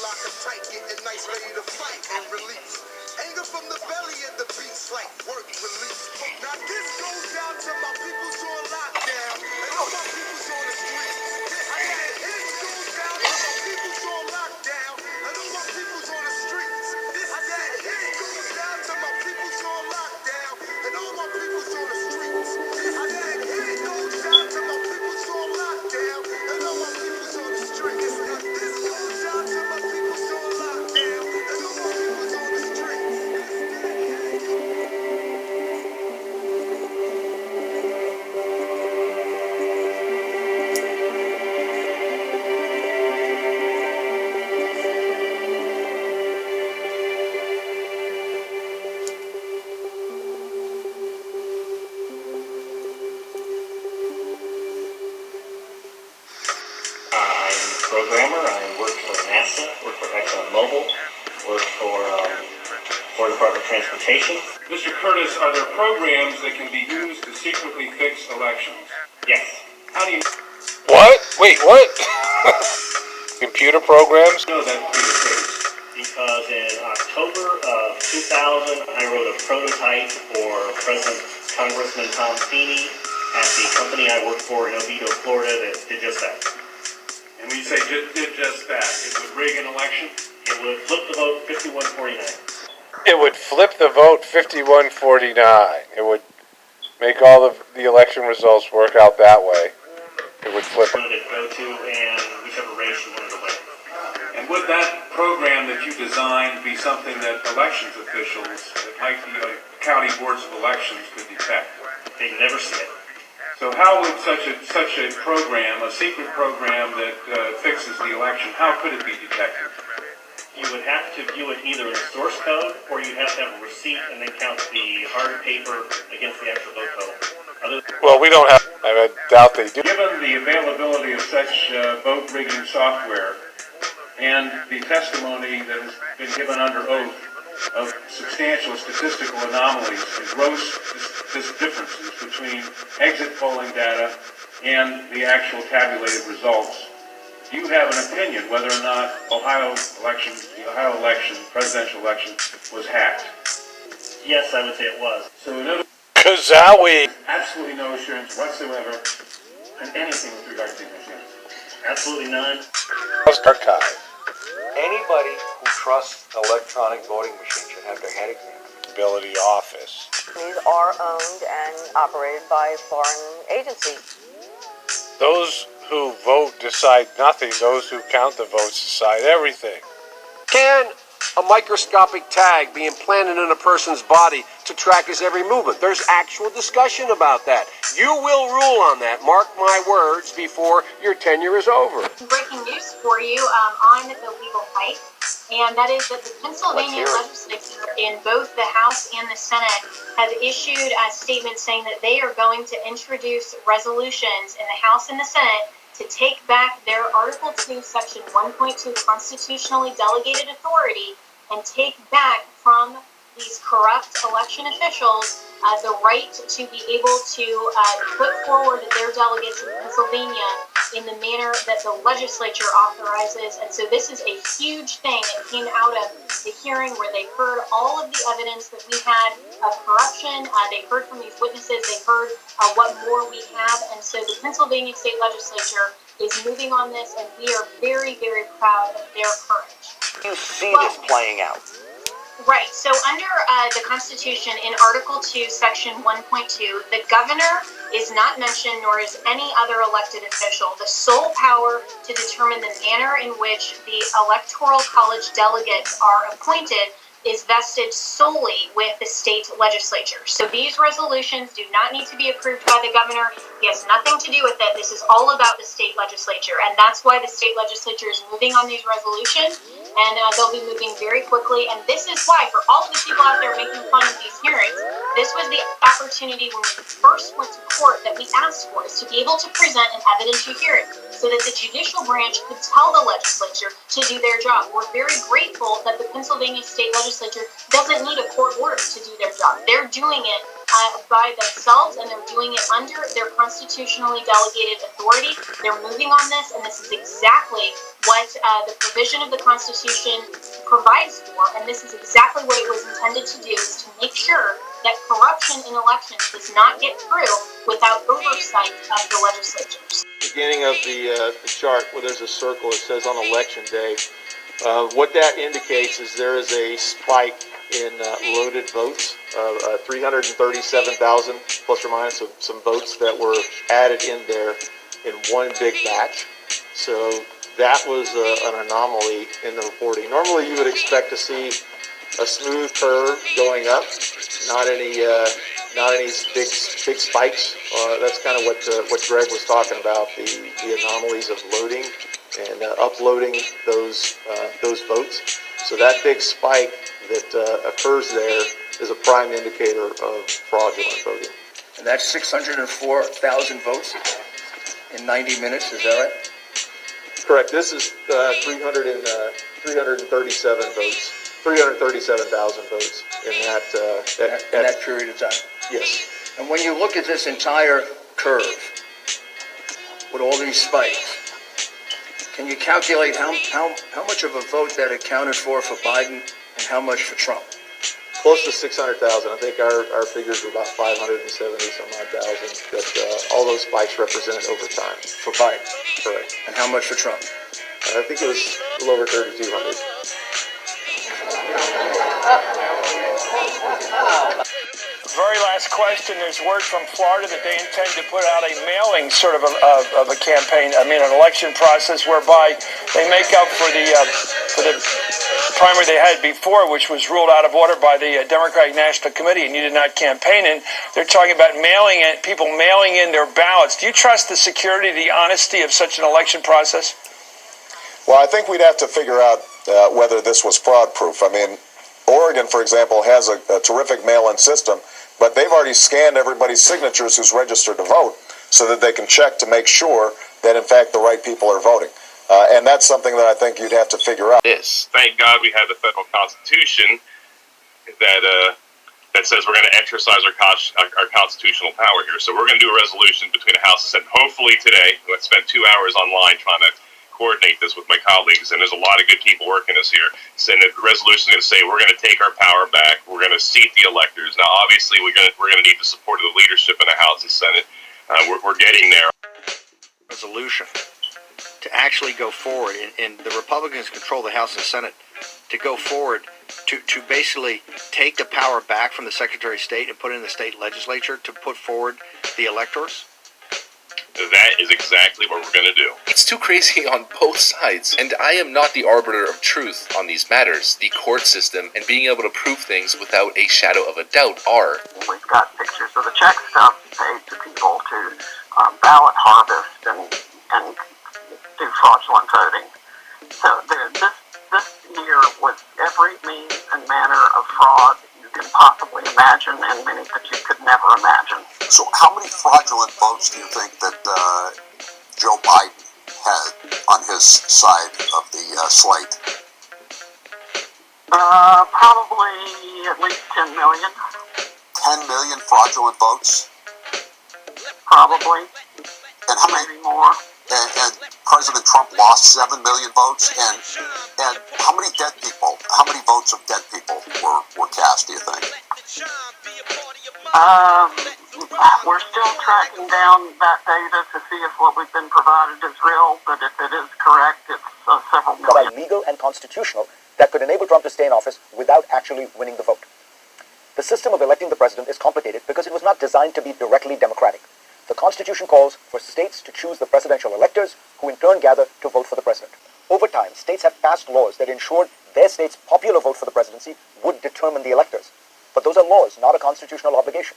lock 'em tight, getting nice, ready to fight and release. Anger from the belly of the beast like work release. Now this goes down to my people's on lockdown and all my people's on the streets. I said this goes down to my people's on lockdown and all my people's on the streets. I said this goes down to my people's on lockdown and all my people's on the streets. I said this goes down to my people's on lockdown and all my people's on the streets. Now this goes down to my people's on lockdown and all my people's on the streets. Programmer. I work for NASA, work for ExxonMobil, work for Department of Transportation. Mr. Curtis, are there programs that can be used to secretly fix elections? Yes. How do you What? Wait, what? Computer programs? know that to be the case? Because in October of 2000, I wrote a prototype for President Congressman Tom Feeney at the company I work for in Oviedo, Florida that did just that. And when you say did just that, it would rig an election? It would flip the vote 51-49. It would flip the vote 51-49. It would make all of the election results work out that way. It would flip it. Wanted to go to, and whichever race you wanted to win. And would that program that you designed be something that elections officials, like the county boards of elections, could detect? They'd never see it. So how would such a program, a secret program that fixes the election, how could it be detected? You would have to view it either in the source code, or you'd have to have a receipt and then count the hard paper against the actual vote total. Well, we don't have. I doubt they do. Given the availability of such vote rigging software and the testimony that has been given under oath of substantial statistical anomalies and gross differences between exit polling data and the actual tabulated results, do you have an opinion whether or not the Ohio election, presidential election, was hacked? Yes, I would say it was. So in other words, Kazowie! absolutely no assurance whatsoever on anything with regard to these machines. Absolutely none. Archive. Anybody who trusts an electronic voting machine should have their head examined. Ability Office. These are owned and operated by foreign agencies. Those who vote decide nothing. Those who count the votes decide everything. Can a microscopic tag be implanted in a person's body to track his every movement? There's actual discussion about that. You will rule on that, mark my words, before your tenure is over. Breaking news for you on the legal fight, and that is that the Pennsylvania legislature in both the House and the Senate have issued a statement saying that they are going to introduce resolutions in the House and the Senate to take back their Article 2, Section 1.2 constitutionally delegated authority and take back from these corrupt election officials the right to be able to put forward their delegates in Pennsylvania in the manner that the legislature authorizes. And so this is a huge thing that came out of the hearing where they heard all of the evidence that we had of corruption. They heard from these witnesses. They heard what more we have. And so the Pennsylvania State Legislature is moving on this, and we are very, very proud of their courage. You see this playing out. Right. So under the Constitution, in Article 2, Section 1.2, the governor is not mentioned, nor is any other elected official. The sole power to determine the manner in which the Electoral College delegates are appointed is vested solely with the state legislature. So these resolutions do not need to be approved by the governor. He has nothing to do with it. This is all about the state legislature. And that's why the state legislature is moving on these resolutions. And they'll be moving very quickly. And this is why, for all of the people out there making fun of these hearings, this was the opportunity when we first went to court that we asked for, is to be able to present an evidentiary hearing so that the judicial branch could tell the legislature to do their job. We're very grateful that the Pennsylvania state legislature doesn't need a court order to do their job. They're doing it by themselves, and they're doing it under their constitutionally delegated authority. They're moving on this, and this is exactly what the provision of the Constitution provides for, and this is exactly what it was intended to do, is to make sure that corruption in elections does not get through without oversight of the legislatures. Beginning of the chart where there's a circle, it says on election day. What that indicates is there is a spike in loaded votes, 337,000 plus or minus some votes that were added in there in one big batch. So that was an anomaly in the reporting. Normally you would expect to see a smooth curve going up, not any big spikes. That's kind of what Greg was talking about, the anomalies of loading and uploading those votes. So that big spike that occurs there is a prime indicator of fraudulent voting. And that's 604,000 votes in 90 minutes, is that right? Correct. This is 337 votes. 337,000 votes in that period of time. Yes. And when you look at this entire curve with all these spikes, can you calculate how much of a vote that accounted for Biden and how much for Trump? Close to 600,000. I think our figures were about 570 some odd thousand. That all those spikes represented over time for Biden. Correct. And how much for Trump? I think it was a little over 3,200. Very last question. There's word from Florida that they intend to put out a mailing sort of a campaign, an election process whereby they make up for the primary they had before, which was ruled out of order by the Democratic National Committee, and you did not campaign in. They're talking about people mailing in their ballots. Do you trust the security, the honesty of such an election process? Well, I think we'd have to figure out whether this was fraud-proof. Oregon, for example, has a terrific mail-in system, but they've already scanned everybody's signatures who's registered to vote so that they can check to make sure that, in fact, the right people are voting. And that's something that I think you'd have to figure out. Thank God we have the federal Constitution that says we're going to exercise our constitutional power here. So we're going to do a resolution between the House and Senate, hopefully today. I spent 2 hours online trying to coordinate this with my colleagues, and there's a lot of good people working this here. So the resolution is going to say we're going to take our power back. We're going to seat the electors. Now, obviously, we're going to need the support of the leadership in the House and Senate. We're getting there. Resolution to actually go forward, and the Republicans control the House and Senate, to go forward to basically take the power back from the Secretary of State and put it in the state legislature to put forward the electors? That is exactly what we're going to do. It's too crazy on both sides, and I am not the arbiter of truth on these matters. The court system and being able to prove things without a shadow of a doubt are. We've got pictures of the check stubs paid to people to ballot harvest and do fraudulent voting. So this year was every means and manner of fraud you can possibly imagine, and many that you could never imagine. So how many fraudulent votes do you think that Joe Biden had on his side of the slate? Probably at least 10 million. 10 million fraudulent votes? Probably. And how many more? And President Trump lost 7 million votes. And how many dead people? How many votes of dead people were cast, do you think? We're still tracking down that data to see if what we've been provided is real, but if it is correct, it's several million. That are legal and constitutional that could enable Trump to stay in office without actually winning the vote. The system of electing the president is complicated because it was not designed to be directly democratic. The Constitution calls for states to choose the presidential electors, who in turn gather to vote for the president. Over time, states have passed laws that ensured their state's popular vote for the presidency would determine the electors. But those are laws, not a constitutional obligation.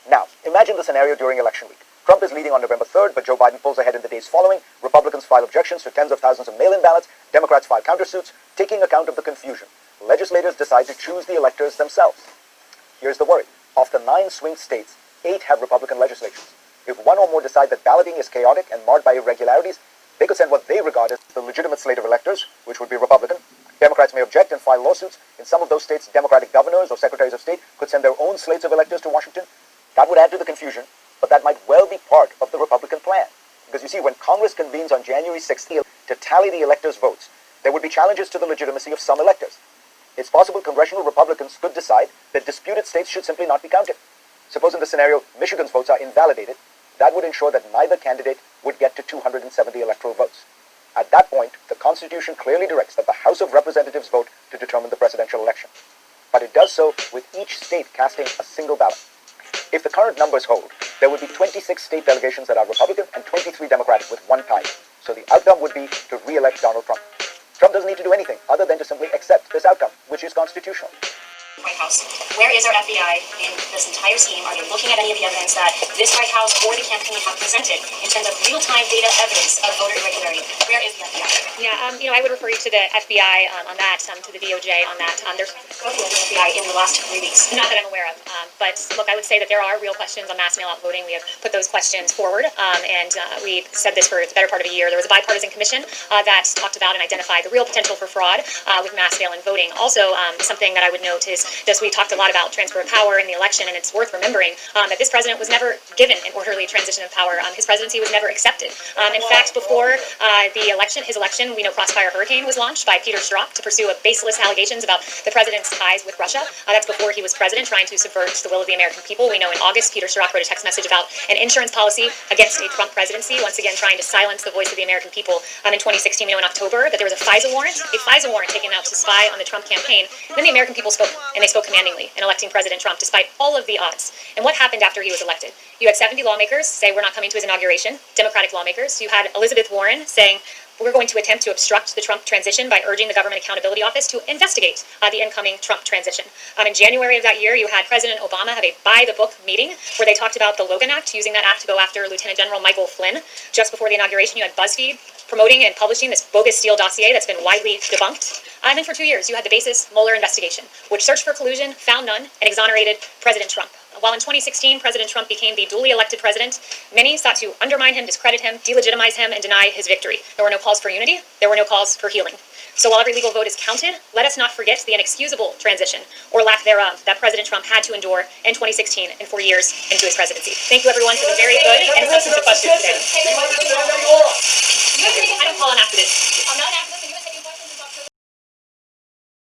Now, imagine the scenario during election week. Trump is leading on November 3rd, but Joe Biden pulls ahead in the days following. Republicans file objections to tens of thousands of mail-in ballots. Democrats file countersuits. Taking account of the confusion, legislators decide to choose the electors themselves. Here's the worry. Of the 9 swing states, 8 have Republican legislatures. If one or more decide that balloting is chaotic and marred by irregularities, they could send what they regard as the legitimate slate of electors, which would be Republican. Democrats may object and file lawsuits. In some of those states, Democratic governors or secretaries of state could send their own slates of electors to Washington. That would add to the confusion, but that might well be part of the Republican plan. Because you see, when Congress convenes on January 6th to tally the electors' votes, there would be challenges to the legitimacy of some electors. It's possible congressional Republicans could decide that disputed states should simply not be counted. Suppose in the scenario Michigan's votes are invalidated, that would ensure that neither candidate would get to 270 electoral votes. At that point, the Constitution clearly directs that the House of Representatives vote to determine the presidential election. But it does so with each state casting a single ballot. If the current numbers hold, there would be 26 state delegations that are Republican and 23 Democratic with one tie. So the outcome would be to re-elect Donald Trump. Trump doesn't need to do anything other than to simply accept this outcome, which is constitutional. White House. Where is our FBI in this entire scheme? Are they looking at any of the evidence that this White House or the campaign have presented in terms of real-time data evidence of voter irregularity? Where is the FBI? Yeah, I would refer you to the FBI on that, to the DOJ on that. There's spoken with the FBI in the last 3 weeks. Not that I'm aware of, but look, I would say that there are real questions on mass mail-out voting. We have put those questions forward, and we said this for the better part of a year. There was a bipartisan commission that talked about and identified the real potential for fraud with mass mail-in voting. Also, something that I would note is just we talked a lot about transfer of power in the election, and it's worth remembering that this president was never given an orderly transition of power. His presidency was never accepted. In fact, before his election, we know Crossfire Hurricane was launched by Peter Strzok to pursue baseless allegations about the president's ties with Russia. That's before he was president, trying to subvert the will of the American people. We know in August, Peter Strzok wrote a text message about an insurance policy against a Trump presidency, once again trying to silence the voice of the American people. In 2016, we know in October that there was a FISA warrant taken out to spy on the Trump campaign. And then the American people spoke, and they spoke commandingly in electing President Trump despite all of the odds. And what happened after he was elected? You had 70 lawmakers say we're not coming to his inauguration, Democratic lawmakers. You had Elizabeth Warren saying we're going to attempt to obstruct the Trump transition by urging the Government Accountability Office to investigate the incoming Trump transition. In January of that year, you had President Obama have a by-the-book meeting where they talked about the Logan Act, using that act to go after Lieutenant General Michael Flynn. Just before the inauguration, you had BuzzFeed promoting and publishing this bogus Steele dossier that's been widely debunked. And then for 2 years, you had the basis Mueller investigation, which searched for collusion, found none, and exonerated President Trump. While in 2016, President Trump became the duly elected president, many sought to undermine him, discredit him, delegitimize him, and deny his victory. There were no calls for unity. There were no calls for healing. So while every legal vote is counted, let us not forget the inexcusable transition, or lack thereof, that President Trump had to endure in 2016 and 4 years into his presidency. Thank you, everyone, for the very good and substantive questions today. I don't call an activist. I'm not an activist.